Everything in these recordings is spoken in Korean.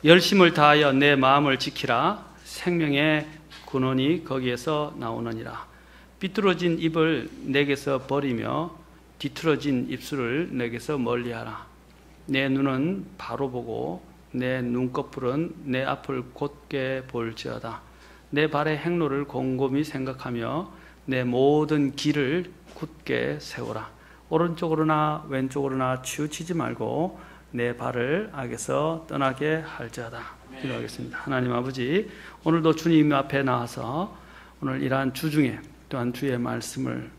열심을 다하여 내 마음을 지키라. 생명의 근원이 거기에서 나오느니라. 삐뚤어진 입을 내게서 버리며 뒤틀어진 입술을 내게서 멀리하라. 내 눈은 바로 보고 내 눈꺼풀은 내 앞을 곧게 볼지어다. 내 발의 행로를 곰곰이 생각하며 내 모든 길을 굳게 세우라. 오른쪽으로나 왼쪽으로나 치우치지 말고 내 발을 악에서 떠나게 할지어다. 기도하겠습니다. 하나님 아버지, 오늘도 주님 앞에 나와서 오늘 이러한 주중에 또한 주의 말씀을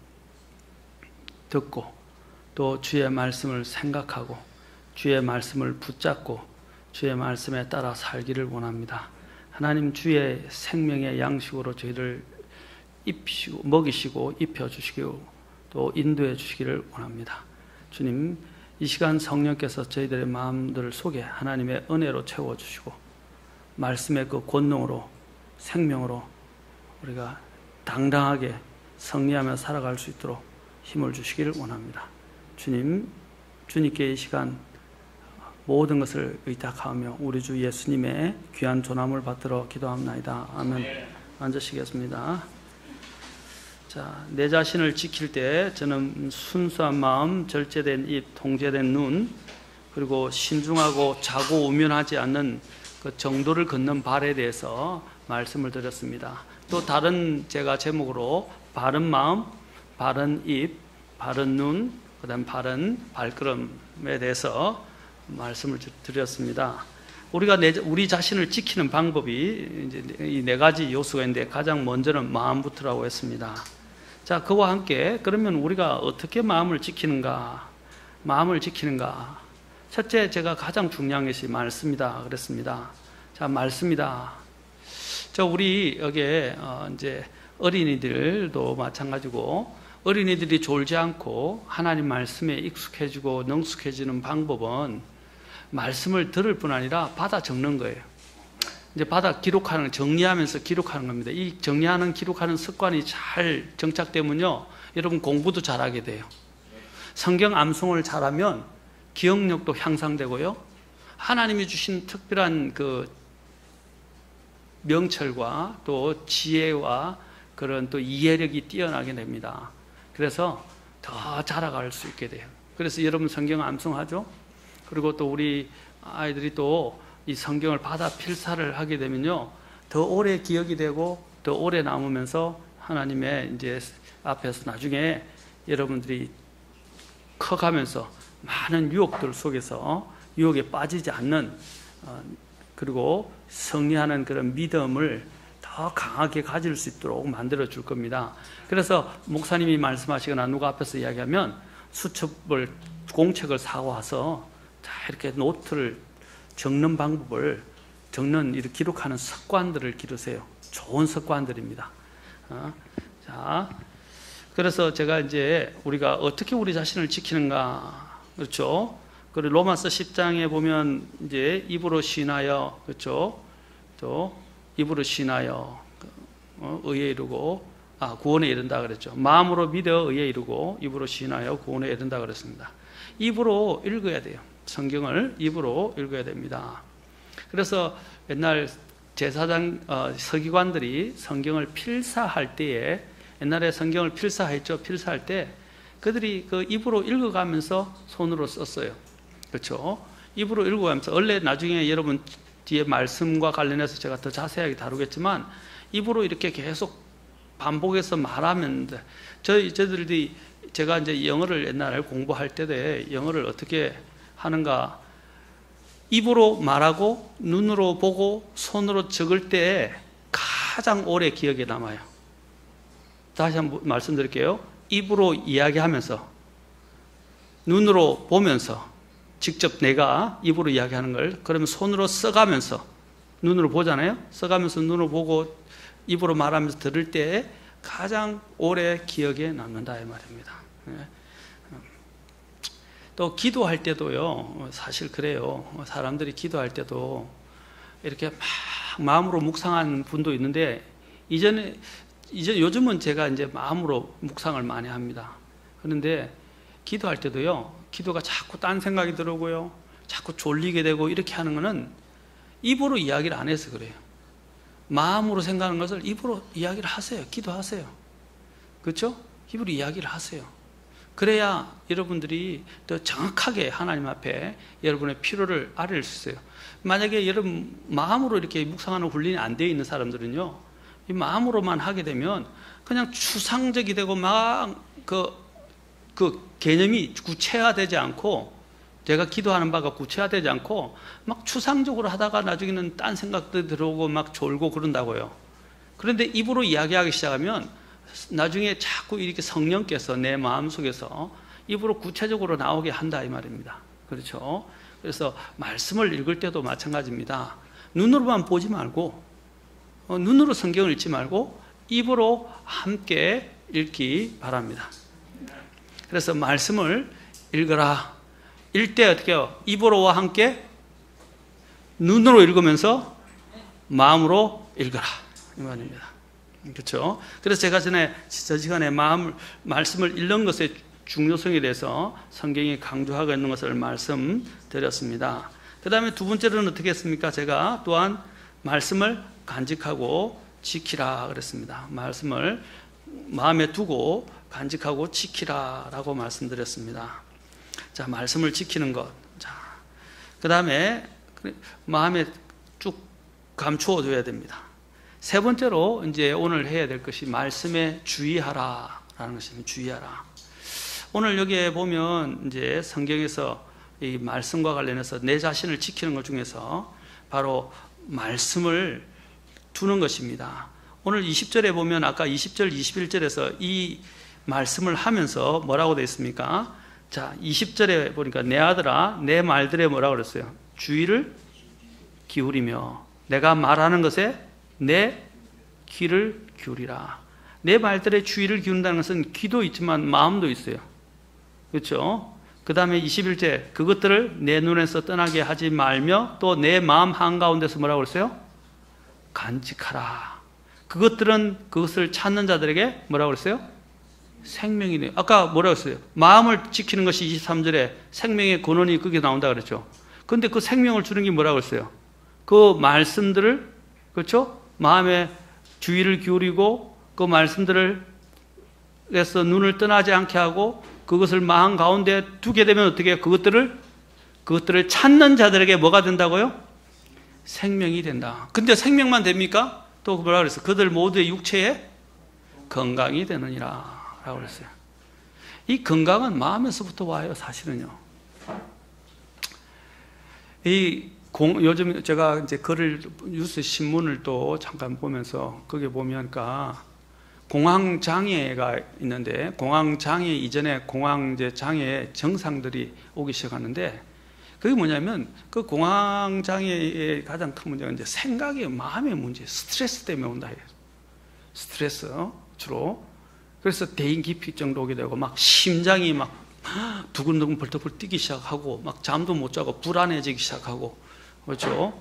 듣고 또 주의 말씀을 생각하고 주의 말씀을 붙잡고 주의 말씀에 따라 살기를 원합니다. 하나님, 주의 생명의 양식으로 저희를 먹이시고 입혀주시고 또 인도해 주시기를 원합니다. 주님, 이 시간 성령께서 저희들의 마음들 속에 하나님의 은혜로 채워주시고 말씀의 그 권능으로 생명으로 우리가 당당하게 승리하며 살아갈 수 있도록 힘을 주시기를 원합니다. 주님, 주님께 이 시간 모든 것을 의탁하며 우리 주 예수님의 귀한 존함을 받들어 기도합나이다. 아멘. 앉으시겠습니다. 자, 내 자신을 지킬 때 저는 순수한 마음, 절제된 입, 통제된 눈, 그리고 신중하고 자고 우면하지 않는 그 정도를 걷는 발에 대해서 말씀을 드렸습니다. 또 다른 제가 제목으로 바른 마음, 바른 입, 바른 눈, 그 다음 바른 발걸음에 대해서 말씀을 드렸습니다. 우리가 우리 자신을 지키는 방법이 이제 이 네 가지 요소가 있는데 가장 먼저는 마음부터라고 했습니다. 자, 그와 함께 그러면 우리가 어떻게 마음을 지키는가? 마음을 지키는가? 첫째, 제가 가장 중요한 것이 말씀이다 그랬습니다. 자, 말씀이다. 자, 우리 여기에 이제 어린이들도 마찬가지고 어린이들이 졸지 않고 하나님 말씀에 익숙해지고 능숙해지는 방법은 말씀을 들을 뿐 아니라 받아 적는 거예요. 이제 받아 기록하는, 정리하면서 기록하는 겁니다. 이 정리하는, 기록하는 습관이 잘 정착되면요, 여러분 공부도 잘하게 돼요. 성경 암송을 잘하면 기억력도 향상되고요, 하나님이 주신 특별한 그 명철과 또 지혜와 그런 또 이해력이 뛰어나게 됩니다. 그래서 더 자라갈 수 있게 돼요. 그래서 여러분 성경 암송하죠? 그리고 또 우리 아이들이 또 이 성경을 받아 필사를 하게 되면요, 더 오래 기억이 되고 더 오래 남으면서 하나님의 이제 앞에서 나중에 여러분들이 커가면서 많은 유혹들 속에서 유혹에 빠지지 않는 그리고 승리하는 그런 믿음을 더 강하게 가질 수 있도록 만들어 줄 겁니다. 그래서 목사님이 말씀하시거나 누가 앞에서 이야기하면 수첩을, 공책을 사와서 다 이렇게 노트를 적는 방법을, 적는, 이렇게 기록하는 습관들을 기르세요. 좋은 습관들입니다. 자, 그래서 제가 이제 우리가 어떻게 우리 자신을 지키는가, 그렇죠? 그리고 로마서 10장에 보면 이제 입으로 시인하여, 그렇죠? 또 입으로 시인하여 의에 이르고, 구원에 이른다 그랬죠. 마음으로 믿어 의에 이르고 입으로 시인하여 구원에 이른다 그랬습니다. 입으로 읽어야 돼요. 성경을 입으로 읽어야 됩니다. 그래서 옛날 제사장 서기관들이 성경을 필사할 때에, 옛날에 성경을 필사했죠. 필사할 때 그들이 그 입으로 읽어가면서 손으로 썼어요. 그렇죠? 입으로 읽어가면서, 원래 나중에 여러분 뒤에 말씀과 관련해서 제가 더 자세하게 다루겠지만 입으로 이렇게 계속 반복해서 말하면 돼. 저희들이, 제가 이제 영어를 옛날에 공부할 때에 영어를 어떻게 하는가, 입으로 말하고 눈으로 보고 손으로 적을 때 가장 오래 기억에 남아요. 다시 한번 말씀드릴게요. 입으로 이야기하면서, 눈으로 보면서, 직접 내가 입으로 이야기하는 걸, 그러면 손으로 써가면서, 눈으로 보잖아요. 써가면서 눈으로 보고 입으로 말하면서 들을 때 가장 오래 기억에 남는다 이 말입니다. 또 기도할 때도요, 사실 그래요. 사람들이 기도할 때도 이렇게 막 마음으로 묵상하는 분도 있는데, 요즘은 제가 이제 마음으로 묵상을 많이 합니다. 그런데 기도할 때도요, 기도가 자꾸 딴 생각이 들어오고요, 자꾸 졸리게 되고 이렇게 하는 거는 입으로 이야기를 안 해서 그래요. 마음으로 생각하는 것을 입으로 이야기를 하세요. 기도하세요. 그렇죠? 입으로 이야기를 하세요. 그래야 여러분들이 더 정확하게 하나님 앞에 여러분의 필요를 아뢰을 수 있어요. 만약에 여러분 마음으로 이렇게 묵상하는 훈련이 안 되어 있는 사람들은요, 이 마음으로만 하게 되면 그냥 추상적이 되고 막 그 개념이 구체화되지 않고, 제가 기도하는 바가 구체화되지 않고 막 추상적으로 하다가 나중에는 딴 생각도 들어오고 막 졸고 그런다고요. 그런데 입으로 이야기하기 시작하면 나중에 자꾸 이렇게 성령께서 내 마음속에서 입으로 구체적으로 나오게 한다 이 말입니다. 그렇죠? 그래서 말씀을 읽을 때도 마찬가지입니다. 눈으로만 보지 말고, 눈으로 성경을 읽지 말고 입으로 함께 읽기 바랍니다. 그래서 말씀을 읽어라. 읽을 때 어떻게 해요? 입으로와 함께 눈으로 읽으면서 마음으로 읽어라 이 말입니다. 그렇죠? 그래서 제가 저 시간에 말씀을 읽는 것의 중요성에 대해서 성경이 강조하고 있는 것을 말씀드렸습니다. 그 다음에 두 번째로는 어떻게 했습니까? 제가 또한 말씀을 간직하고 지키라 그랬습니다. 말씀을 마음에 두고 간직하고 지키라 라고 말씀드렸습니다. 자, 말씀을 지키는 것. 자, 그 다음에 마음에 쭉 감추어 둬야 됩니다. 세 번째로 이제 오늘 해야 될 것이 말씀에 주의하라 라는 것입니다. 주의하라. 오늘 여기에 보면 이제 성경에서 이 말씀과 관련해서 내 자신을 지키는 것 중에서 바로 말씀을 두는 것입니다. 오늘 20절에 보면 아까 20절, 21절에서 이 말씀을 하면서 뭐라고 되어 있습니까? 자, 20절에 보니까 내 아들아, 내 말들에 뭐라고 그랬어요? 주의를 기울이며 내가 말하는 것에 내 귀를 기울이라. 내 말들에 주의를 기울인다는 것은 귀도 있지만 마음도 있어요. 그렇죠? 그 다음에 21절 그것들을 내 눈에서 떠나게 하지 말며 또 내 마음 한가운데서 뭐라고 그랬어요? 간직하라. 그것을 찾는 자들에게 뭐라고 그랬어요? 생명이네. 아까 뭐라고 했어요? 마음을 지키는 것이 23절에 생명의 근원이 그게 나온다 그랬죠. 근데 그 생명을 주는 게 뭐라고 했어요? 그 말씀들을, 그렇죠? 마음에 주의를 기울이고 그 말씀들을 해서 눈을 떠나지 않게 하고 그것을 마음 가운데 두게 되면 어떻게 해요? 그것들을 찾는 자들에게 뭐가 된다고요? 생명이 된다. 근데 생명만 됩니까? 또 뭐라 그랬어요? 그들 모두의 육체에 건강이 되느니라 라고 그랬어요. 이 건강은 마음에서부터 와요, 사실은요. 요즘 제가 이제 뉴스 신문을 또 잠깐 보면서 거기에 보면까 공황장애가 있는데, 공황장애 이전에 공황장애 증상들이 오기 시작하는데, 그게 뭐냐면 그 공황장애의 가장 큰 문제가 이제 생각의 마음의 문제, 스트레스 때문에 온다 해요. 스트레스 주로. 그래서 대인기피증도 오게 되고 막 심장이 막 두근두근 벌떡벌떡 뛰기 시작하고 막 잠도 못 자고 불안해지기 시작하고, 그렇죠?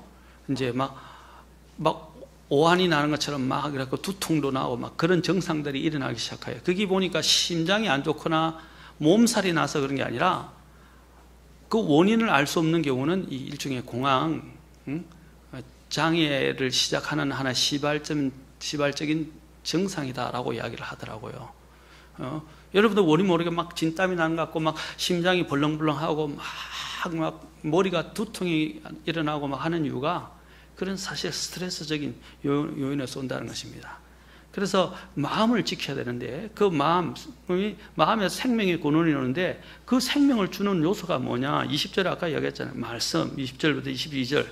이제 막 오한이 나는 것처럼 막 이렇게 두통도 나고 막 그런 증상들이 일어나기 시작해요. 거기 보니까 심장이 안 좋거나 몸살이 나서 그런 게 아니라 그 원인을 알 수 없는 경우는 이 일종의 공황 장애를 시작하는 하나의 시발적인 증상이다라고 이야기를 하더라고요. 여러분도 원인 모르게 막 진땀이 나는 것 같고 막 심장이 벌렁벌렁하고 막 머리가 두통이 일어나고 막 하는 이유가 그런 사실 스트레스적인 요인에서 온다는 것입니다. 그래서 마음을 지켜야 되는데 그 마음에 생명의 근원이 오는데 그 생명을 주는 요소가 뭐냐? 20절에 아까 얘기했잖아요. 말씀 20절부터 22절.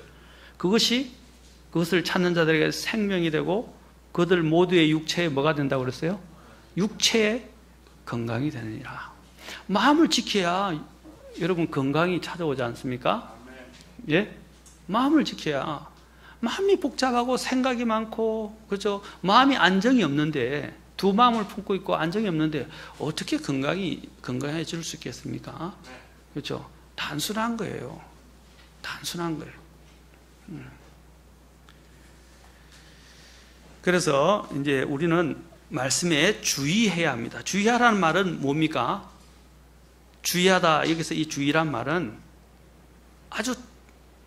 그것을 찾는 자들에게 생명이 되고 그들 모두의 육체에 뭐가 된다고 그랬어요? 육체에 건강이 되느니라. 마음을 지켜야 여러분 건강이 찾아오지 않습니까? 예? 마음을 지켜야. 마음이 복잡하고 생각이 많고, 그렇죠? 마음이 안정이 없는데, 두 마음을 품고 있고 안정이 없는데 어떻게 건강해질 수 있겠습니까? 그렇죠? 단순한 거예요. 단순한 거예요. 그래서 이제 우리는 말씀에 주의해야 합니다. 주의하라는 말은 뭡니까? 주의하다, 여기서 이 주의란 말은 아주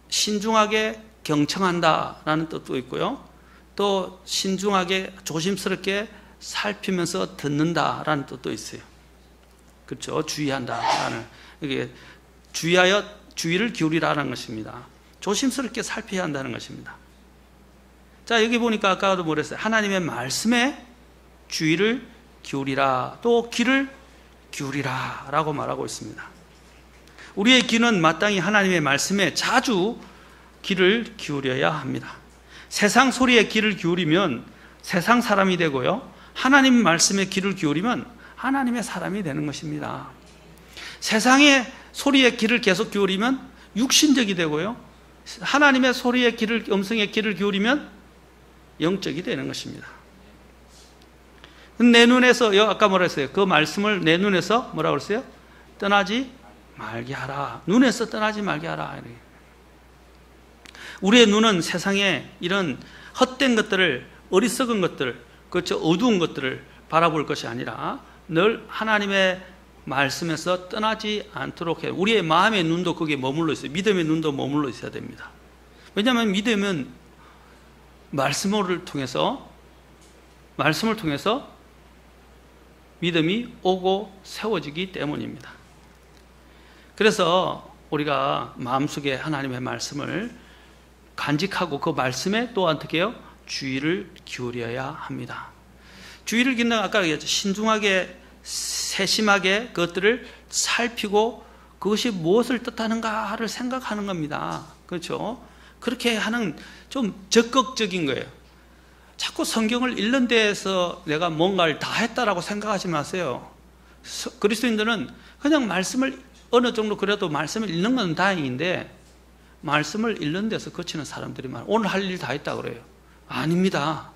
신중하게 경청한다라는 뜻도 있고요. 또 신중하게 조심스럽게 살피면서 듣는다라는 뜻도 있어요. 그렇죠? 주의한다라는, 이게 주의하여 주의를 기울이라는 것입니다. 조심스럽게 살펴야 한다는 것입니다. 자, 여기 보니까 아까도 뭐랬어요? 하나님의 말씀에 주의를 기울이라, 또 귀를 기울이라 라고 말하고 있습니다. 우리의 귀는 마땅히 하나님의 말씀에 자주 귀를 기울여야 합니다. 세상 소리에 귀를 기울이면 세상 사람이 되고요, 하나님 말씀에 귀를 기울이면 하나님의 사람이 되는 것입니다. 세상의 소리에 귀를 계속 기울이면 육신적이 되고요, 하나님의 소리에 음성에 귀를 기울이면 영적이 되는 것입니다. 내 눈에서, 아까 뭐라 했어요? 그 말씀을 내 눈에서 뭐라고 그랬어요? 떠나지 말게 하라. 눈에서 떠나지 말게 하라. 우리의 눈은 세상에 이런 헛된 것들을, 어리석은 것들, 그렇죠, 어두운 것들을 바라볼 것이 아니라 늘 하나님의 말씀에서 떠나지 않도록 해요. 우리의 마음의 눈도 거기에 머물러 있어요. 믿음의 눈도 머물러 있어야 됩니다. 왜냐하면 믿음은 말씀을 통해서 믿음이 오고 세워지기 때문입니다. 그래서 우리가 마음속에 하나님의 말씀을 간직하고 그 말씀에 또 어떻게 해요? 주의를 기울여야 합니다. 주의를 기울이는, 아까 얘기했죠. 신중하게 세심하게 그것들을 살피고 그것이 무엇을 뜻하는가를 생각하는 겁니다. 그렇죠? 그렇게 하는 좀 적극적인 거예요. 자꾸 성경을 읽는 데에서 내가 뭔가를 다 했다라고 생각하지 마세요. 그리스도인들은 그냥 말씀을 어느 정도, 그래도 말씀을 읽는 건 다행인데 말씀을 읽는 데서 거치는 사람들이 많아요. 오늘 할 일 다 했다 그래요. 아닙니다.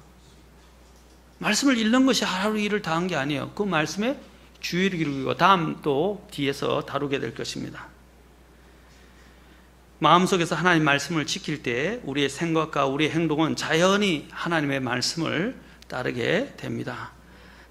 말씀을 읽는 것이 하루 일을 다 한 게 아니에요. 그 말씀에 주의를 기울이고, 다음 또 뒤에서 다루게 될 것입니다. 마음속에서 하나님 말씀을 지킬 때 우리의 생각과 우리의 행동은 자연히 하나님의 말씀을 따르게 됩니다.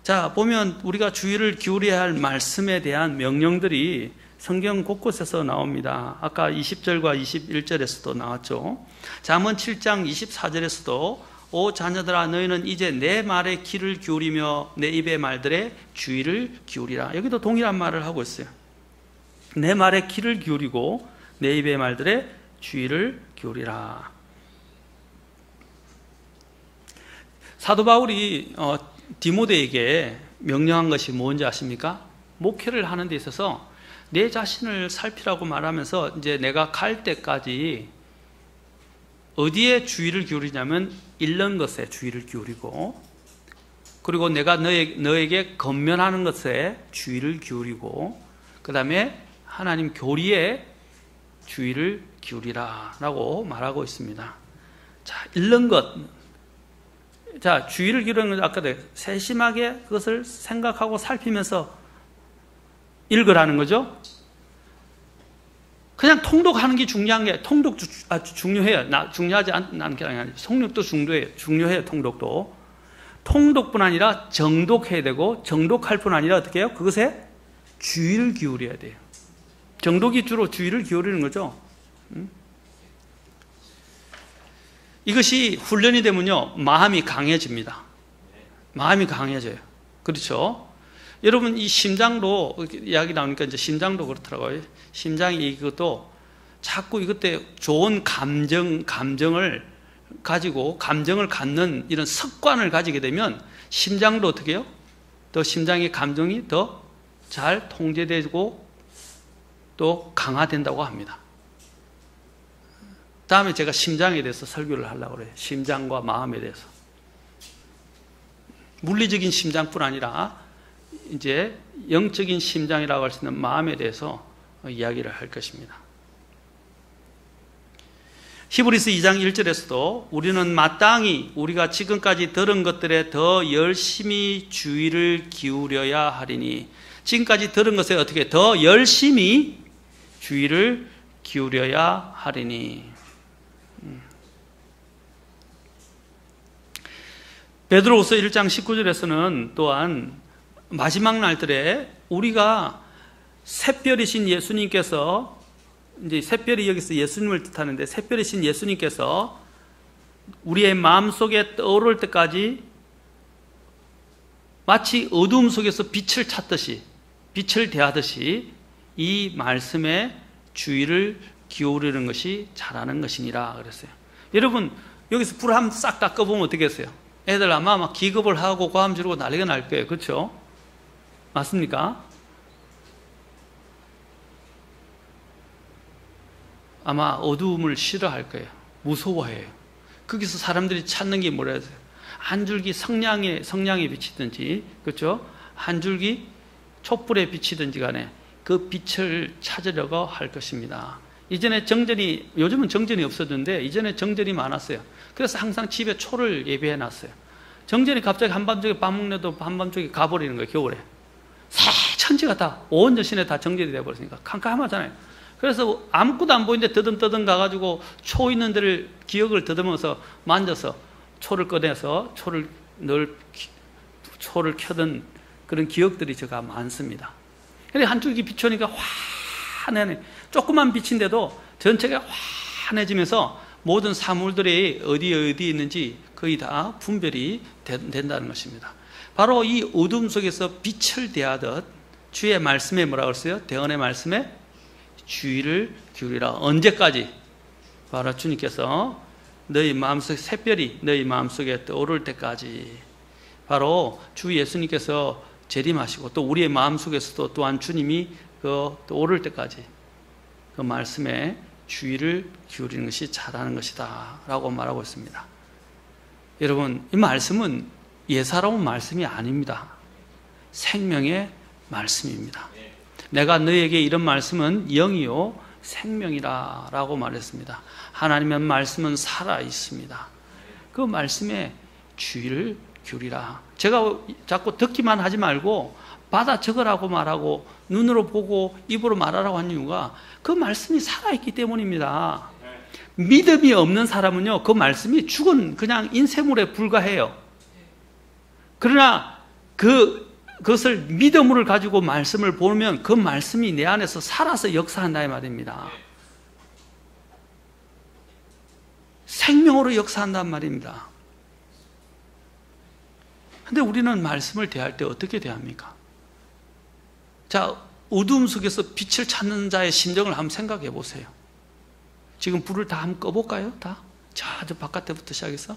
자, 보면 우리가 주의를 기울여야 할 말씀에 대한 명령들이 성경 곳곳에서 나옵니다. 아까 20절과 21절에서도 나왔죠. 잠언 7장 24절에서도 오 자녀들아, 너희는 이제 내 말에 귀를 기울이며 내 입의 말들에 주의를 기울이라. 여기도 동일한 말을 하고 있어요. 내 말에 귀를 기울이고 내 입의 말들에 주의를 기울이라. 사도 바울이 디모데에게 명령한 것이 뭔지 아십니까? 목회를 하는 데 있어서 내 자신을 살피라고 말하면서 이제 내가 갈 때까지 어디에 주의를 기울이냐면 읽는 것에 주의를 기울이고, 그리고 내가 너에게 권면하는 것에 주의를 기울이고, 그 다음에 하나님 교리에 주의를 기울이라 라고 말하고 있습니다. 자, 읽는 것. 자, 주의를 기울이는 건 아까 세심하게 그것을 생각하고 살피면서 읽으라는 거죠. 그냥 통독하는 게 중요한 게, 통독 중요해요. 중요하지 않은 게 아니라 통독도 중요해요. 통독도. 통독뿐 아니라 정독해야 되고, 정독할 뿐 아니라 어떻게 해요? 그것에 주의를 기울여야 돼요. 정독이 주로 주의를 기울이는 거죠. 이것이 훈련이 되면요, 마음이 강해집니다. 마음이 강해져요. 그렇죠? 여러분, 이 심장도, 이야기 나오니까 이제 심장도 그렇더라고요. 심장이 이것도 자꾸 이것 때 좋은 감정을 가지고, 감정을 갖는 이런 습관을 가지게 되면 심장도 어떻게 해요? 더 심장의 감정이 더 잘 통제되고 또 강화된다고 합니다. 다음에 제가 심장에 대해서 설교를 하려고 그래요. 심장과 마음에 대해서. 물리적인 심장뿐 아니라 이제 영적인 심장이라고 할 수 있는 마음에 대해서 이야기를 할 것입니다. 히브리서 2장 1절에서도 우리는 마땅히 우리가 지금까지 들은 것들에 더 열심히 주의를 기울여야 하리니, 지금까지 들은 것에 어떻게 더 열심히 주의를 기울여야 하리니. 베드로후서 1장 19절에서는 또한 마지막 날들에 우리가 샛별이신 예수님께서 이제 샛별이 여기서 예수님을 뜻하는데, 샛별이신 예수님께서 우리의 마음속에 떠오를 때까지 마치 어두움 속에서 빛을 찾듯이, 빛을 대하듯이 이 말씀에 주의를 기울이는 것이 잘하는 것이니라 그랬어요. 여러분, 여기서 불 한번 싹 다 꺼보면 어떻겠어요? 애들 아마 막 기겁을 하고 고함 지르고 난리가 날 거예요. 그렇죠? 맞습니까? 아마 어두움을 싫어할 거예요. 무서워해요. 거기서 사람들이 찾는 게 뭐라 해야 돼요? 한 줄기 성냥에 비치든지, 그렇죠? 한 줄기 촛불에 비치든지 간에 그 빛을 찾으려고 할 것입니다. 이전에 정전이, 요즘은 정전이 없어졌는데 이전에 정전이 많았어요. 그래서 항상 집에 초를 예배해 놨어요. 정전이 갑자기 한밤중에 밥 먹는데도 한밤중에 가버리는 거예요. 겨울에. 새 천지가 다, 온 여신에 다 정전이 돼버렸으니까 캄캄하잖아요. 그래서 아무것도 안 보이는데 더듬더듬 가가지고 초 있는 데를 기억을 더듬어서 만져서 초를 꺼내서 초를 켜던 그런 기억들이 제가 많습니다. 근데 한 줄기 비추니까 환하네. 조그만 빛인데도 전체가 환해지면서 모든 사물들이 어디에 있는지 거의 다 분별이 된다는 것입니다. 바로 이 어둠 속에서 빛을 대하듯 주의 말씀에 뭐라고 했어요? 대언의 말씀에 주의를 기울이라. 언제까지? 바로 주님께서 너희 마음속 샛별이 너희 마음속에 떠오를 때까지, 바로 주 예수님께서 재림하시고 또 우리의 마음속에서도 또한 주님이 떠오를 때까지 그 말씀에 주의를 기울이는 것이 잘하는 것이다 라고 말하고 있습니다. 여러분, 이 말씀은 예사로운 말씀이 아닙니다. 생명의 말씀입니다. 내가 너에게 이런 말씀은 영이요 생명이라 라고 말했습니다. 하나님의 말씀은 살아있습니다. 그 말씀에 주의를 기울이라. 제가 자꾸 듣기만 하지 말고 받아 적으라고 말하고 눈으로 보고 입으로 말하라고 한 이유가 그 말씀이 살아있기 때문입니다. 믿음이 없는 사람은요, 그 말씀이 죽은 그냥 인쇄물에 불과해요. 그러나 그것을 믿음을 가지고 말씀을 보면 그 말씀이 내 안에서 살아서 역사한다 이 말입니다. 생명으로 역사한단 말입니다. 근데 우리는 말씀을 대할 때 어떻게 대합니까? 자, 어두움 속에서 빛을 찾는 자의 심정을 한번 생각해 보세요. 지금 불을 다 한번 꺼볼까요? 다? 저 바깥에부터 시작해서.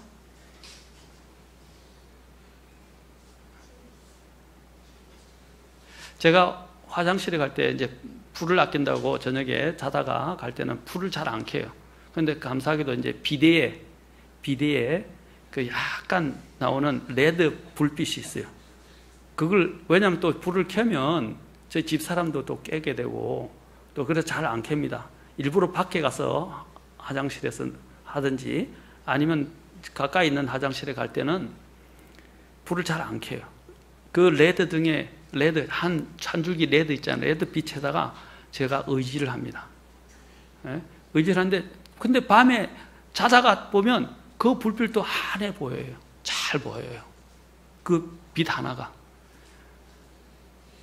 제가 화장실에 갈 때 이제 불을 아낀다고 저녁에 자다가 갈 때는 불을 잘 안 켜요. 그런데 감사하게도 이제 비데에 그 약간 나오는 레드 불빛이 있어요. 그걸, 왜냐하면 또 불을 켜면 저희 집 사람도 또 깨게 되고 또 그래서 잘 안 켭니다. 일부러 밖에 가서 화장실에서 하든지 아니면 가까이 있는 화장실에 갈 때는 불을 잘 안 켜요. 그 레드 등에 한 줄기 레드 있잖아요. 레드 빛에다가 제가 의지를 합니다. 예? 의지를 하는데, 근데 밤에 자다가 보면 그 불빛도 환해 보여요. 잘 보여요. 그 빛 하나가.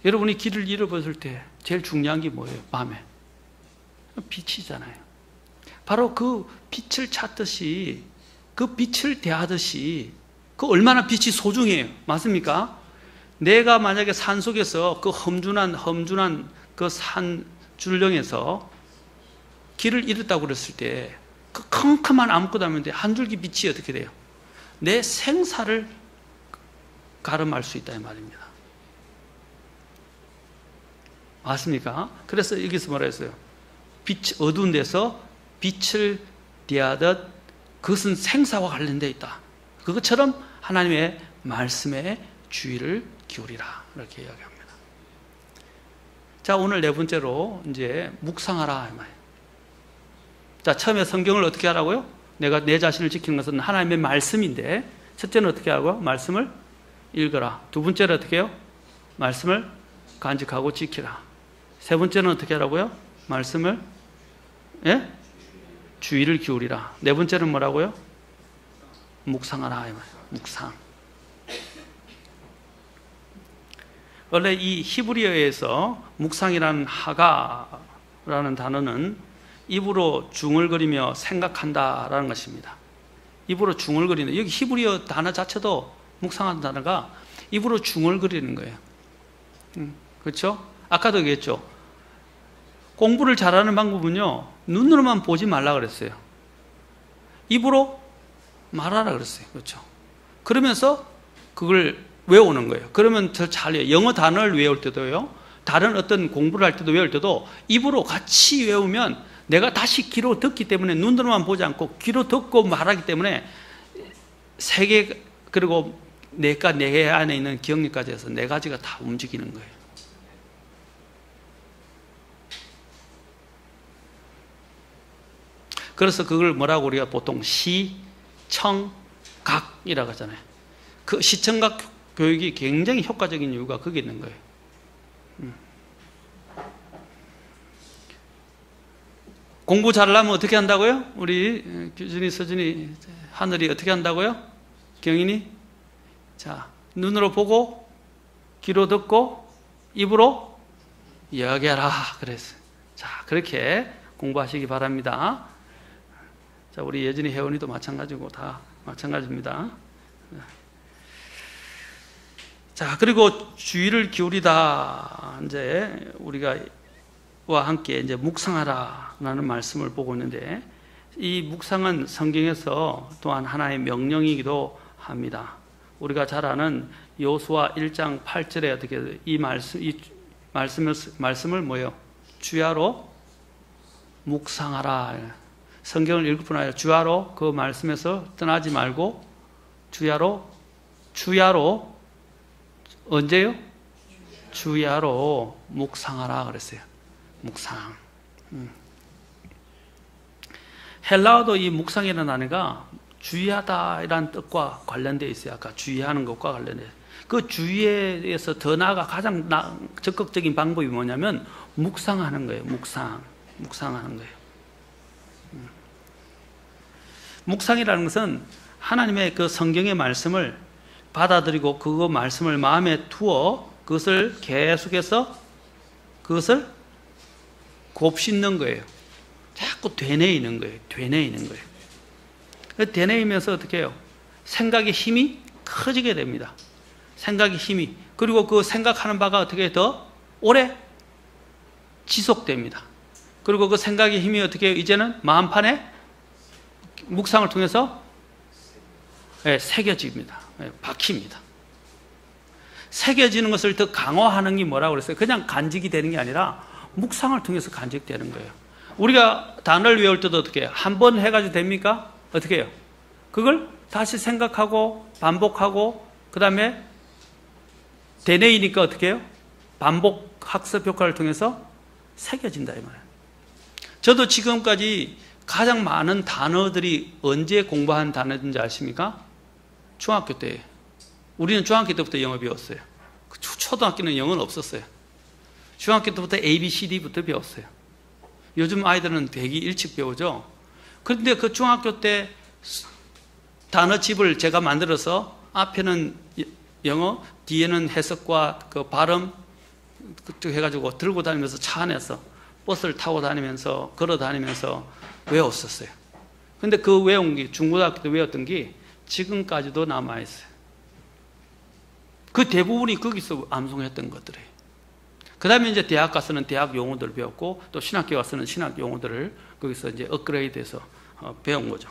여러분이 길을 잃어버릴 때 제일 중요한 게 뭐예요? 밤에. 빛이잖아요. 바로 그 빛을 찾듯이, 그 빛을 대하듯이, 그 얼마나 빛이 소중해요. 맞습니까? 내가 만약에 산 속에서 그 험준한 그 산 줄령에서 길을 잃었다고 그랬을 때 그 컴컴한 아무것도 없는데 한 줄기 빛이 어떻게 돼요? 내 생사를 가름할 수 있다 이 말입니다. 맞습니까? 그래서 여기서 뭐라 했어요? 어두운 데서 빛을 대하듯 그것은 생사와 관련되어 있다. 그것처럼 하나님의 말씀에 주의를 기울이라 이렇게 이야기합니다. 자, 오늘 네 번째로 이제 묵상하라 이 말이에요. 자, 처음에 성경을 어떻게 하라고요? 내가 내 자신을 지키는 것은 하나님의 말씀인데, 첫째는 어떻게 하고요? 말씀을 읽어라. 두 번째는 어떻게 해요? 말씀을 간직하고 지키라. 세 번째는 어떻게 하라고요? 말씀을 주의를 기울이라. 네 번째는 뭐라고요? 묵상하라 이 말이에요. 묵상. 원래 이 히브리어에서 묵상이라는 하가라는 단어는 입으로 중얼거리며 생각한다라는 것입니다. 입으로 중얼거리는, 여기 히브리어 단어 자체도 묵상하는 단어가 입으로 중얼거리는 거예요. 그렇죠? 아까도 얘기했죠. 공부를 잘하는 방법은요, 눈으로만 보지 말라 그랬어요. 입으로 말하라 그랬어요. 그렇죠? 그러면서 그걸 외우는 거예요. 그러면 더 잘해요. 영어 단어를 외울 때도요, 다른 어떤 공부를 할 때도 외울 때도 입으로 같이 외우면 내가 다시 귀로 듣기 때문에 눈으로만 보지 않고 귀로 듣고 말하기 때문에 세계, 그리고 내 안에 있는 기억력까지 해서 네 가지가 다 움직이는 거예요. 그래서 그걸 뭐라고 우리가 보통 시청각이라고 하잖아요. 그 시청각 교육이 굉장히 효과적인 이유가 거기 있는 거예요. 공부 잘하려면 어떻게 한다고요? 우리 규준이, 서준이, 하늘이 어떻게 한다고요? 경인이? 자, 눈으로 보고, 귀로 듣고, 입으로 여겨라. 그랬어요. 자, 그렇게 공부하시기 바랍니다. 자, 우리 예진이, 혜원이도 마찬가지고 다 마찬가지입니다. 자, 그리고 주의를 기울이다. 이제 우리가 와 함께 이제 묵상하라라는 말씀을 보고 있는데, 이 묵상은 성경에서 또한 하나의 명령이기도 합니다. 우리가 잘 아는 여호수아 1장 8절에 어떻게 이 말씀을 뭐예요? 주야로 묵상하라. 성경을 읽을 뿐 아니라 주야로, 그 말씀에서 떠나지 말고 주야로 언제요? 주야로 묵상하라 그랬어요. 묵상. 헬라어도 이 묵상이라는 단어가 주의하다라는 뜻과 관련되어 있어요. 아까 주의하는 것과 관련돼요. 그 주의에서 더 나아가 가장 적극적인 방법이 뭐냐면 묵상하는 거예요. 묵상하는 거예요. 묵상이라는 것은 하나님의 그 성경의 말씀을 받아들이고 그 말씀을 마음에 두어 그것을 계속해서 그것을 곱씹는 거예요. 자꾸 되뇌이는 거예요. 되뇌이면서 어떻게 해요? 생각의 힘이 커지게 됩니다. 생각의 힘이. 그리고 그 생각하는 바가 어떻게 더 오래 지속됩니다. 그리고 그 생각의 힘이 어떻게 해요? 이제는 마음판에 묵상을 통해서 새겨집니다. 박힙니다. 새겨지는 것을 더 강화하는 게 뭐라고 그랬어요? 그냥 간직이 되는 게 아니라 묵상을 통해서 간직되는 거예요. 우리가 단어를 외울 때도 어떻게 해요? 한 번 해가지고 됩니까? 어떻게 해요? 그걸 다시 생각하고 반복하고 그 다음에 되뇌이니까 어떻게 해요? 반복 학습 효과를 통해서 새겨진다 이 말이에요. 저도 지금까지 가장 많은 단어들이 언제 공부한 단어인지 아십니까? 중학교 때. 우리는 중학교 때부터 영어 배웠어요. 초등학교는 영어는 없었어요. 중학교 때부터 A, B, C, D부터 배웠어요. 요즘 아이들은 되게 일찍 배우죠. 그런데 그 중학교 때 단어집을 제가 만들어서 앞에는 영어, 뒤에는 해석과 그 발음 해가지고 들고 다니면서 차 안에서 버스를 타고 다니면서 걸어 다니면서 외웠었어요. 근데 그 외운 게 중고등학교 때 외웠던 게 지금까지도 남아있어요. 그 대부분이 거기서 암송했던 것들이에요. 그 다음에 이제 대학 가서는 대학 용어들을 배웠고 또 신학교 가서는 신학 용어들을 거기서 이제 업그레이드해서 배운 거죠.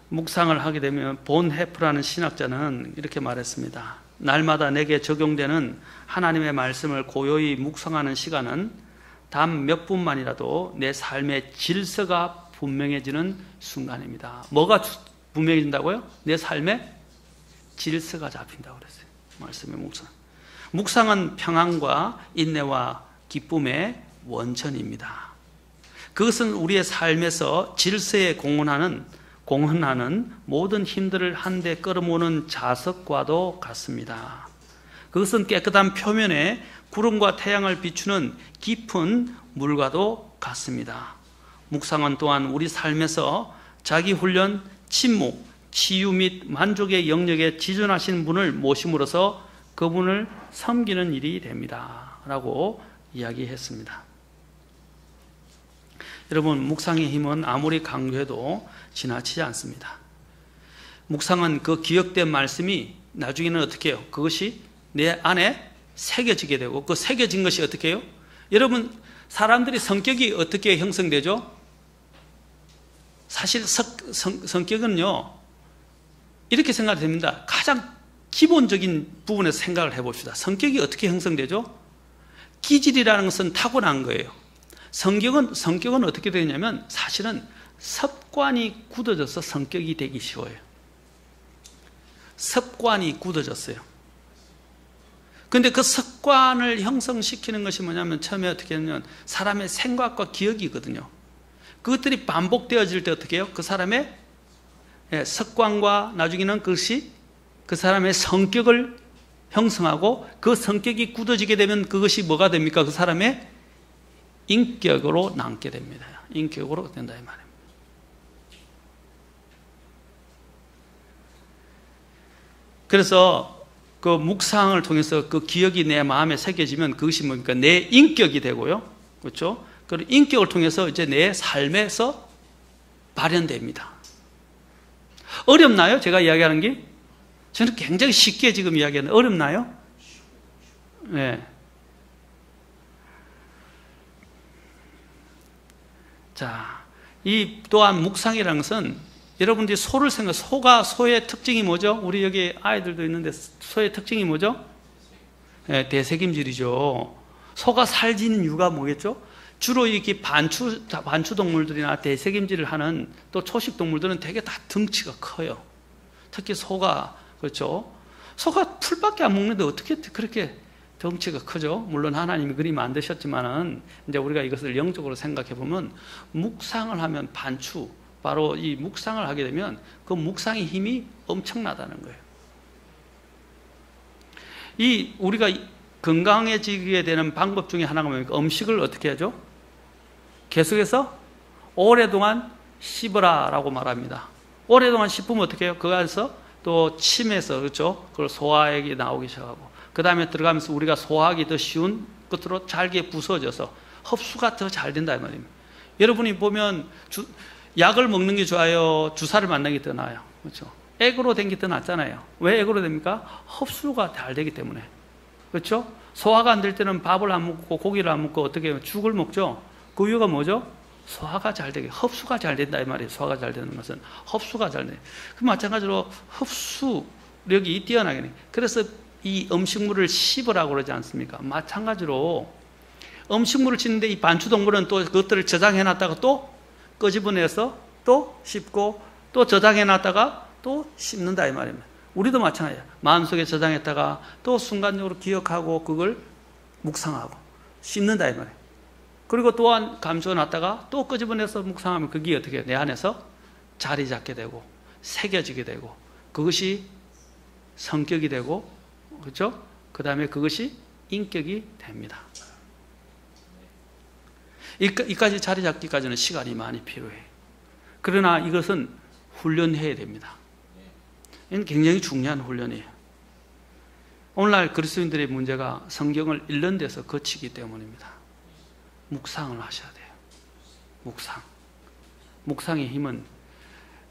묵상을 하게 되면 본 헤프라는 신학자는 이렇게 말했습니다. 날마다 내게 적용되는 하나님의 말씀을 고요히 묵상하는 시간은 단 몇 분만이라도 내 삶의 질서가 분명해지는 순간입니다. 뭐가 분명해진다고요? 내 삶의 질서가 잡힌다고 그랬어요. 말씀의 묵상. 묵상은 평안과 인내와 기쁨의 원천입니다. 그것은 우리의 삶에서 질서에 공헌하는 모든 힘들을 한데 끌어모으는 자석과도 같습니다. 그것은 깨끗한 표면에 구름과 태양을 비추는 깊은 물과도 같습니다. 묵상은 또한 우리 삶에서 자기 훈련, 침묵, 치유 및 만족의 영역에 지존하신 분을 모심으로써 그분을 섬기는 일이 됩니다. 라고 이야기했습니다. 여러분, 묵상의 힘은 아무리 강조해도 지나치지 않습니다. 묵상은 그 기억된 말씀이 나중에는 어떻게 해요? 그것이 내 안에 새겨지게 되고, 그 새겨진 것이 어떻게 해요? 여러분, 사람들이 성격이 어떻게 형성되죠? 사실 성격은요, 이렇게 생각이 됩니다. 가장 기본적인 부분에서 생각을 해봅시다. 성격이 어떻게 형성되죠? 기질이라는 것은 타고난 거예요. 성격은 어떻게 되냐면 사실은 습관이 굳어져서 성격이 되기 쉬워요. 습관이 굳어졌어요. 근데 그 습관을 형성시키는 것이 뭐냐면 처음에 어떻게 하냐면 사람의 생각과 기억이거든요. 그것들이 반복되어질 때 어떻게 해요? 그 사람의 습관과 나중에는 그것이 그 사람의 성격을 형성하고 그 성격이 굳어지게 되면 그것이 뭐가 됩니까? 그 사람의 인격으로 남게 됩니다. 인격으로 된다 이 말입니다. 그래서 그 묵상을 통해서 그 기억이 내 마음에 새겨지면 그것이 뭡니까? 내 인격이 되고요. 그렇죠? 그 인격을 통해서 이제 내 삶에서 발현됩니다. 어렵나요? 제가 이야기하는 게? 저는 굉장히 쉽게 지금 이야기하는 어렵나요? 네. 자, 이 또한 묵상이라는 것은 여러분들이 소를 소의 특징이 뭐죠? 우리 여기 아이들도 있는데 소의 특징이 뭐죠? 네, 대책임질이죠. 소가 살지는 이유가 뭐겠죠? 주로 이렇게 반추 동물들이나 대책임질을 하는 또 초식 동물들은 되게 다 덩치가 커요. 특히 소가, 그렇죠? 소가 풀밖에 안 먹는데 어떻게 그렇게 덩치가 크죠? 물론 하나님이 그리 만드셨지만은 이제 우리가 이것을 영적으로 생각해 보면 묵상을 하면 바로 이 묵상을 하게 되면 그 묵상의 힘이 엄청나다는 거예요. 이 우리가 건강해지게 되는 방법 중에 하나가 뭡니까? 음식을 어떻게 하죠? 계속해서 오랫동안 씹으라라고 말합니다. 오랫동안 씹으면 어떻게 해요? 그 안에서 또 침에서, 그렇죠? 그걸 소화액이 나오기 시작하고 그 다음에 들어가면서 우리가 소화하기 더 쉬운 것으로 잘게 부서져서 흡수가 더 잘 된다 이 말입니다. 여러분이 보면 약을 먹는 게 좋아요? 주사를 맞는 게 더 나아요? 그렇죠? 액으로 된 게 더 낫잖아요. 왜 액으로 됩니까? 흡수가 잘 되기 때문에. 그렇죠? 소화가 안 될 때는 밥을 안 먹고 고기를 안 먹고 어떻게 해요? 죽을 먹죠? 그 이유가 뭐죠? 소화가 잘 되게, 흡수가 잘 된다 이 말이에요. 소화가 잘 되는 것은 흡수가 잘 돼요. 그 마찬가지로 흡수력이 뛰어나게 돼요. 그래서 이 음식물을 씹으라고 그러지 않습니까? 마찬가지로 음식물을 씹는데 이 반추동물은 또 그것들을 저장해 놨다가 또 끄집어내서 또 씹고 또 저장해 놨다가 또 씹는다 이 말입니다. 우리도 마찬가지예요. 마음속에 저장했다가 또 순간적으로 기억하고 그걸 묵상하고 씹는다 이 말이에요. 그리고 또한 감춰놨다가 또 끄집어내서 묵상하면 그게 어떻게 내 안에서 자리 잡게 되고 새겨지게 되고 그것이 성격이 되고, 그렇죠? 그 다음에 그것이 인격이 됩니다. 이까지 자리 잡기까지는 시간이 많이 필요해요. 그러나 이것은 훈련해야 됩니다. 이건 굉장히 중요한 훈련이에요. 오늘날 그리스도인들의 문제가 성경을 읽는 데서 거치기 때문입니다. 묵상을 하셔야 돼요. 묵상의 힘은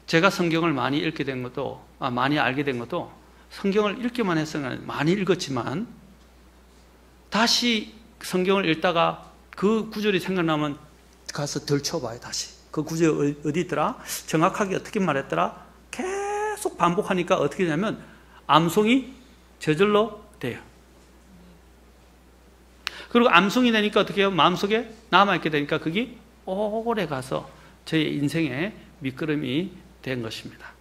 제가 성경을 많이 읽게 된 것도, 많이 알게 된 것도 성경을 읽기만 해서는 많이 읽었지만 다시 성경을 읽다가 그 구절이 생각나면 가서 덜쳐봐요. 다시 그 구절이 어디 있더라? 정확하게 어떻게 말했더라? 계속 반복하니까 어떻게 되냐면 암송이 저절로 돼요. 그리고 암송이 되니까 어떻게 해요? 마음속에 남아있게 되니까 그게 오래 가서 저의 인생의 밑거름이 된 것입니다.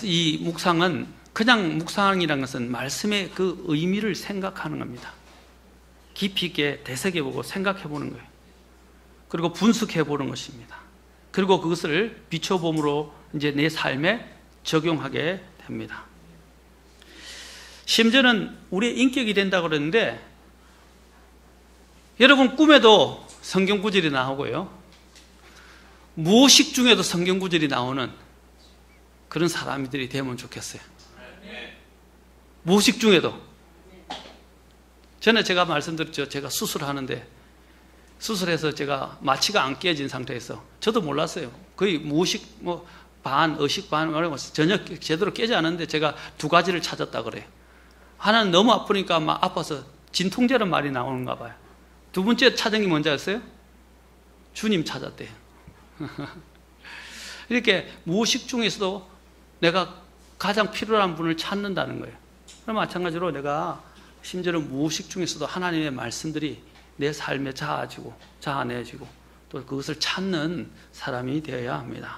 이 묵상은 그냥 묵상이라는 것은 말씀의 그 의미를 생각하는 겁니다. 깊이 있게 되새겨보고 생각해보는 거예요. 그리고 분석해보는 것입니다. 그리고 그것을 비춰봄으로 이제 내 삶에 적용하게 됩니다. 심지어는 우리의 인격이 된다고 그러는데 여러분 꿈에도 성경 구절이 나오고요. 무의식 중에도 성경 구절이 나오는 그런 사람들이 되면 좋겠어요. 무의식 중에도. 전에 제가 말씀드렸죠. 제가 수술하는데 수술해서 제가 마취가 안 깨진 상태에서 저도 몰랐어요. 거의 무의식 반 의식 반 전혀 제대로 깨지 않았는데 제가 두 가지를 찾았다 그래요. 하나는 너무 아프니까 막 아파서 진통제란 말이 나오는가 봐요. 두 번째 찾은 게 뭔지 아세요? 주님 찾았대요. 이렇게 무의식 중에서도 내가 가장 필요한 분을 찾는다는 거예요. 그럼 마찬가지로 내가 심지어는 무의식 중에서도 하나님의 말씀들이 내 삶에 자아내지고 또 그것을 찾는 사람이 되어야 합니다.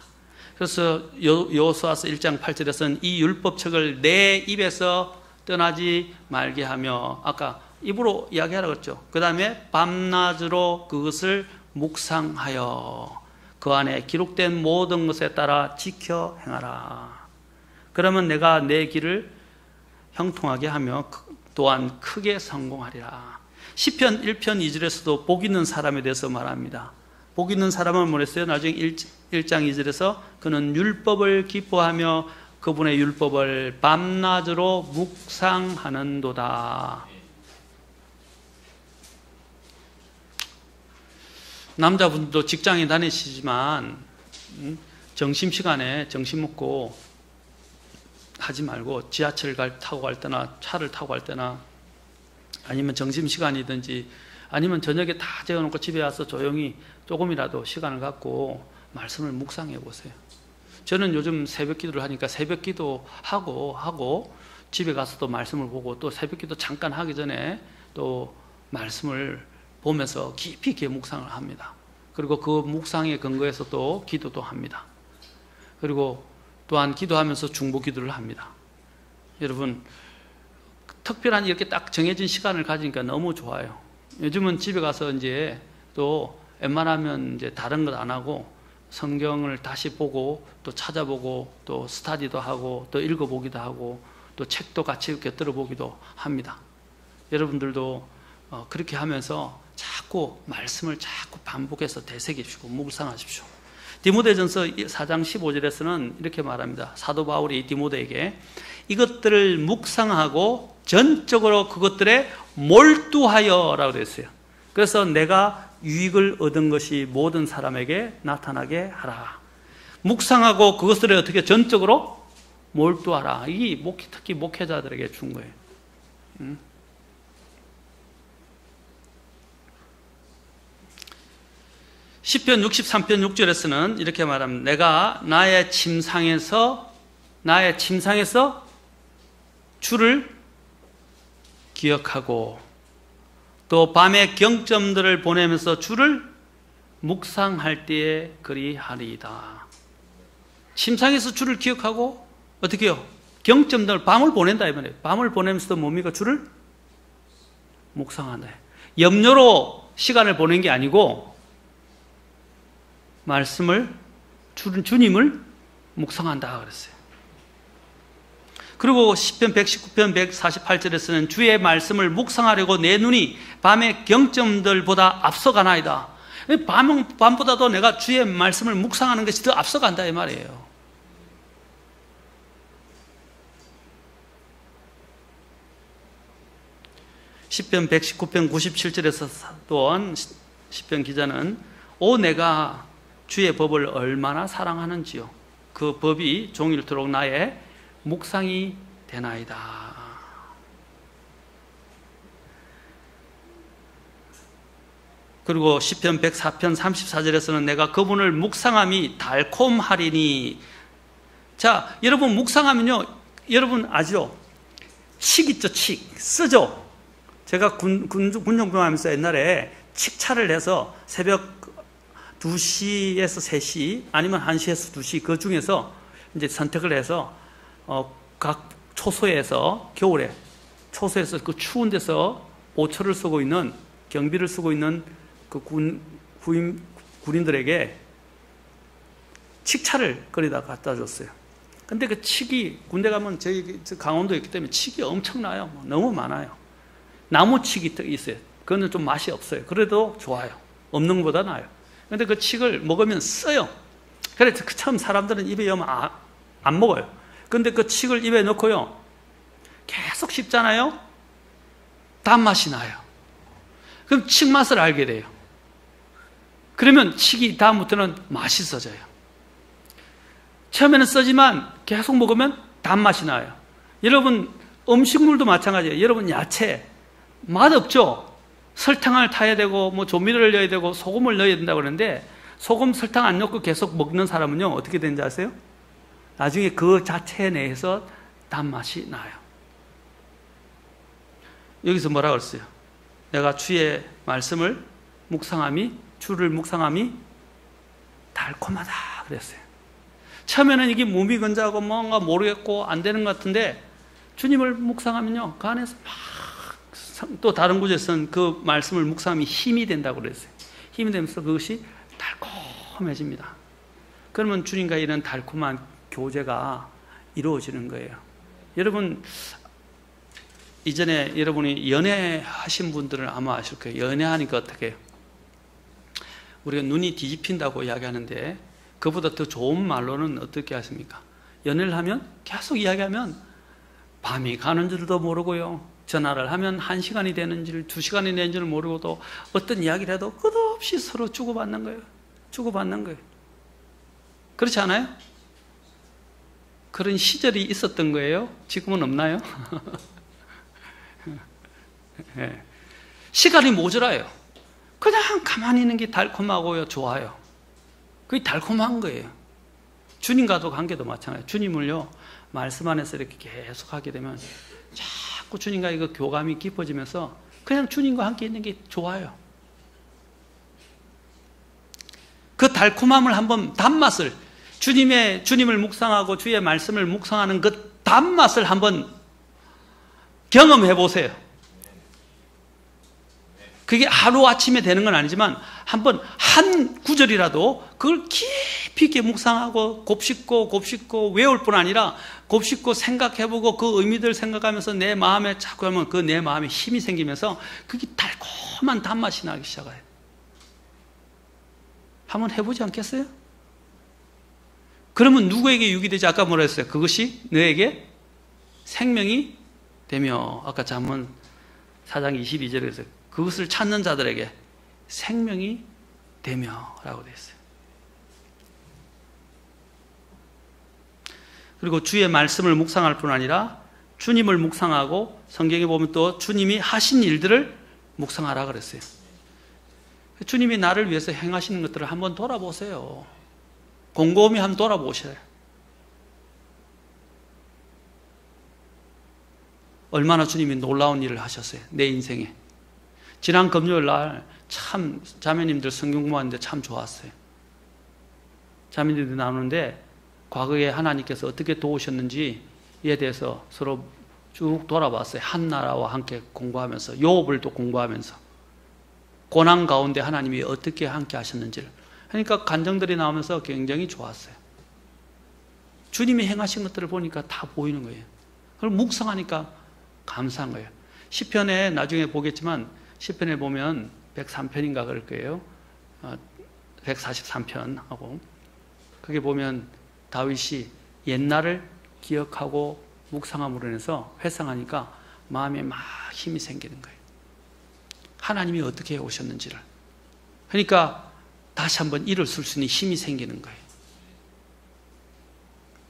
그래서 여호수아서 1장 8절에서는 이 율법책을 내 입에서 떠나지 말게 하며, 아까 입으로 이야기하라고 했죠. 그 다음에 밤낮으로 그것을 묵상하여 그 안에 기록된 모든 것에 따라 지켜 행하라. 그러면 내가 내 길을 형통하게 하며 또한 크게 성공하리라. 시편 1편 2절에서도 복 있는 사람에 대해서 말합니다. 복 있는 사람은 뭐랬어요? 나중에 1장 2절에서 그는 율법을 기뻐하며 그분의 율법을 밤낮으로 묵상하는도다. 남자분도 직장에 다니시지만 점심시간에 점심 먹고 하지 말고 지하철 타고 갈 때나 차를 타고 갈 때나 아니면 점심시간이든지 아니면 저녁에 다 재워놓고 집에 와서 조용히 조금이라도 시간을 갖고 말씀을 묵상해 보세요. 저는 요즘 새벽 기도를 하니까 새벽 기도 하고 집에 가서도 말씀을 보고 또 새벽 기도 잠깐 하기 전에 또 말씀을 보면서 깊이 있게 묵상을 합니다. 그리고 그 묵상에 근거해서 또 기도도 합니다. 그리고 또한 기도하면서 중보 기도를 합니다. 여러분, 특별한 이렇게 딱 정해진 시간을 가지니까 너무 좋아요. 요즘은 집에 가서 이제 또 웬만하면 이제 다른 것 안 하고 성경을 다시 보고 또 찾아보고 또 스터디도 하고 또 읽어보기도 하고 또 책도 같이 곁들여 보기도 합니다. 여러분들도 그렇게 하면서 자꾸 말씀을 자꾸 반복해서 되새기시고 묵상하십시오. 디모데전서 4장 15절에서는 이렇게 말합니다. 사도 바울이 디모데에게 이것들을 묵상하고 전적으로 그것들에 몰두하여 라고 되어 있어요. 그래서 내가 유익을 얻은 것이 모든 사람에게 나타나게 하라. 묵상하고 그것들에 어떻게 전적으로 몰두하라. 이 특히 목회자들에게 준 거예요. 시편 63편 6절에서는 이렇게 말합니다. 내가 나의 침상에서 주를 기억하고 또 밤에 경점들을 보내면서 주를 묵상할 때에 그리하리이다. 침상에서 주를 기억하고 어떻게 해요? 경점들 밤을 보낸다 이 말이에요. 밤을 보내면서도 뭡니까? 주를 묵상한다. 염려로 시간을 보낸 게 아니고 말씀을 주님을 묵상한다 그랬어요. 그리고 시편 119편 148절에서는 주의 말씀을 묵상하려고 내 눈이 밤의 경점들보다 앞서가나이다. 밤보다도 내가 주의 말씀을 묵상하는 것이 더 앞서간다 이 말이에요. 시편 119편 97절에서 또한 시편 기자는 내가 주의 법을 얼마나 사랑하는지요. 그 법이 종일토록 나의 묵상이 되나이다. 그리고 시편 104편 34절에서는 내가 그분을 묵상함이 달콤하리니. 자, 여러분 묵상하면요, 여러분 아죠? 칡 있죠, 칡. 쓰죠? 제가 군용병 하면서 옛날에 칡차를 내서 새벽 2시에서 3시 아니면 1시에서 2시 그 중에서 이제 선택을 해서 각 초소에서 겨울에 초소에서 그 추운 데서 보초를 쓰고 있는 경비를 쓰고 있는 그 군인들에게 칡차를 끓이다 갖다 줬어요. 근데 그 칡이 군대 가면 저희 강원도에 있기 때문에 칡이 엄청나요. 너무 많아요. 나무 칡이 있어요. 그거는 좀 맛이 없어요. 그래도 좋아요. 없는 것보다 나아요. 근데 그 칡을 먹으면 써요. 그래서 처음 사람들은 입에 넣으면 안 먹어요. 근데 그 칡을 입에 넣고요, 계속 씹잖아요. 단맛이 나요. 그럼 칡 맛을 알게 돼요. 그러면 칡이 다음부터는 맛있어져요. 처음에는 쓰지만 계속 먹으면 단맛이 나요. 여러분 음식물도 마찬가지예요. 여러분 야채 맛없죠? 설탕을 타야 되고 뭐 조미료를 넣어야 되고 소금을 넣어야 된다고 그러는데 소금 설탕 안 넣고 계속 먹는 사람은요 어떻게 되는지 아세요? 나중에 그 자체 내에서 단맛이 나요. 여기서 뭐라 그랬어요? 내가 주의 말씀을 묵상함이 주를 묵상함이 달콤하다 그랬어요. 처음에는 이게 몸이 건조하고 뭔가 모르겠고 안 되는 것 같은데 주님을 묵상하면요 그 안에서 막 또 다른 구절에서는 그 말씀을 묵상함이 힘이 된다고 그랬어요. 힘이 되면서 그것이 달콤해집니다. 그러면 주님과 이런 달콤한 교제가 이루어지는 거예요. 여러분 이전에 여러분이 연애하신 분들은 아마 아실 거예요. 연애하니까 어떻게 해요? 우리가 눈이 뒤집힌다고 이야기하는데 그보다 더 좋은 말로는 어떻게 하십니까? 연애를 하면 계속 이야기하면 밤이 가는 줄도 모르고요. 전화를 하면 1시간이 되는 줄 2시간이 되는 줄 모르고도 어떤 이야기를 해도 끝없이 서로 주고받는 거예요. 주고받는 거예요. 그렇지 않아요? 그런 시절이 있었던 거예요. 지금은 없나요? 네. 시간이 모자라요. 그냥 가만히 있는 게 달콤하고요, 좋아요. 그게 달콤한 거예요. 주님과도 관계도 마찬가지예요. 주님을요, 말씀 안에서 이렇게 계속 하게 되면 자꾸 주님과 이거 교감이 깊어지면서 그냥 주님과 함께 있는 게 좋아요. 그 달콤함을 한번 단맛을 주님을 묵상하고 주의 말씀을 묵상하는 그 단맛을 한번 경험해 보세요. 그게 하루아침에 되는 건 아니지만 한번 한 구절이라도 그걸 깊이 있게 묵상하고 곱씹고 외울 뿐 아니라 곱씹고 생각해보고 그 의미들 생각하면서 내 마음에 자꾸 하면 그 내 마음에 힘이 생기면서 그게 달콤한 단맛이 나기 시작해요. 한번 해보지 않겠어요? 그러면 누구에게 유익되지? 아까 뭐라 했어요? 그것이 너에게 생명이 되며, 아까 잠언 4장 22절에 했어요. 그것을 찾는 자들에게 생명이 되며 라고 되어 있어요. 그리고 주의 말씀을 묵상할 뿐 아니라 주님을 묵상하고 성경에 보면 또 주님이 하신 일들을 묵상하라 그랬어요. 주님이 나를 위해서 행하시는 것들을 한번 돌아보세요. 곰곰이 한번 돌아보셔요. 얼마나 주님이 놀라운 일을 하셨어요. 내 인생에. 지난 금요일 날 참 자매님들 성경 공부하는데 참 좋았어요. 자매님들이 나오는데 과거에 하나님께서 어떻게 도우셨는지에 대해서 서로 쭉 돌아봤어요. 한나라와 함께 공부하면서, 욥을 또 공부하면서 고난 가운데 하나님이 어떻게 함께 하셨는지를. 그러니까 간정들이 나오면서 굉장히 좋았어요. 주님이 행하신 것들을 보니까 다 보이는 거예요. 그걸 묵상하니까 감사한 거예요. 시편에 나중에 보겠지만 시편에 보면 103편인가 그럴 거예요. 143편하고 거기 보면 다윗이 옛날을 기억하고 묵상함으로 인해서 회상하니까 마음에 막 힘이 생기는 거예요. 하나님이 어떻게 해오셨는지를. 그러니까 다시 한번 일을 쓸 수 있는 힘이 생기는 거예요.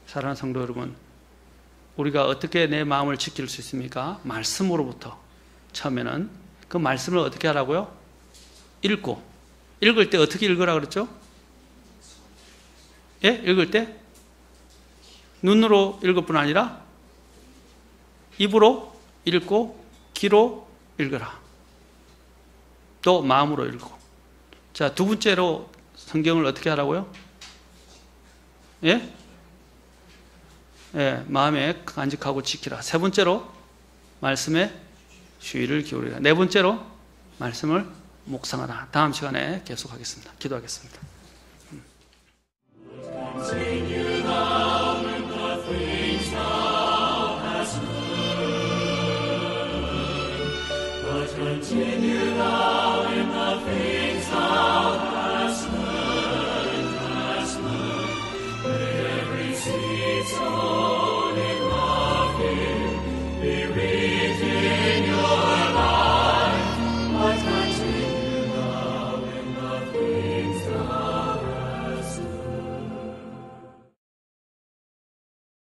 사랑하는 성도 여러분, 우리가 어떻게 내 마음을 지킬 수 있습니까? 말씀으로부터. 처음에는 그 말씀을 어떻게 하라고요? 읽고. 읽을 때 어떻게 읽으라 그랬죠? 예? 읽을 때? 눈으로 읽을 뿐 아니라 입으로 읽고 귀로 읽으라. 또 마음으로 읽고. 자, 두 번째로 성경을 어떻게 하라고요? 예? 예, 마음에 간직하고 지키라. 세 번째로 말씀에 주의를 기울이라. 네 번째로 말씀을 묵상하라. 다음 시간에 계속하겠습니다. 기도하겠습니다. Continue now in the faith.